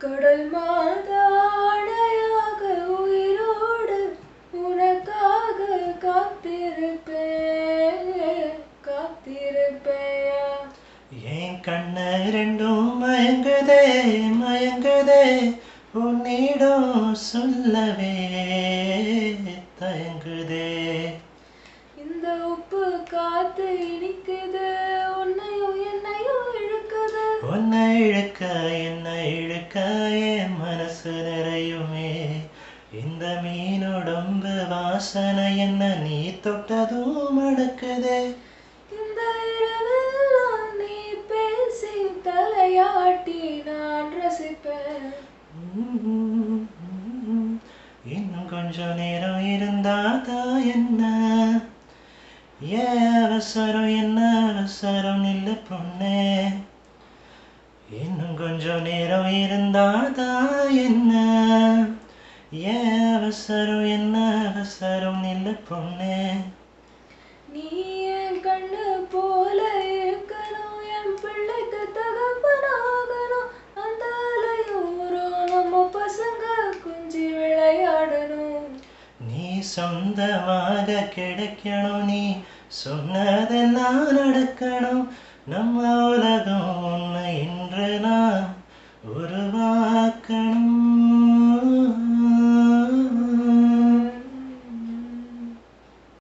கடல் மாதாடையாக உயிரோடு உனக்காக காத்திருப்பேயா. என் கண்ணு ரெண்டும் மயங்குதே மயங்குதே உன்னிடம் சொல்லவே தயங்குதே. இந்த உப்பு காத்து இனிக்குது உன்னையும் என்னையும் இழுக்குது. உன்னை இழுக்க என்னை இழுக்க என் மனசு நிறையுமே. இந்த மீனுடம்பு வாசனை என்ன நீ தொட்டதும் மணக்குதே. இந்த இரவெல்லாம் நீ பேசி தலையாட்டி நான் ரசிப்பேன். இன்னும் கொஞ்சம் நேரம் இருந்தாதான் என்ன, ஏன் அவசரம் என்ன அவசரம் நில்லு பொண்ணே. இன்னும் கொஞ்சம் நேரம் இருந்தாதான் என்ன, ஏன் அவசரம் என்ன அவசரம் நில்லு பொண்ணே. நீ என் கண்ணு போல இருக்கணும், என் பிள்ளைக்கு தகப்பனாகணும். அந்த அலையோரம் நம்ம பசங்க கொஞ்சி விளையாடணும். நீ சொந்தமாக கிடைக்கணும், நீ சொன்னதெல்லாம் நடக்கணும். நம்ம உலகம்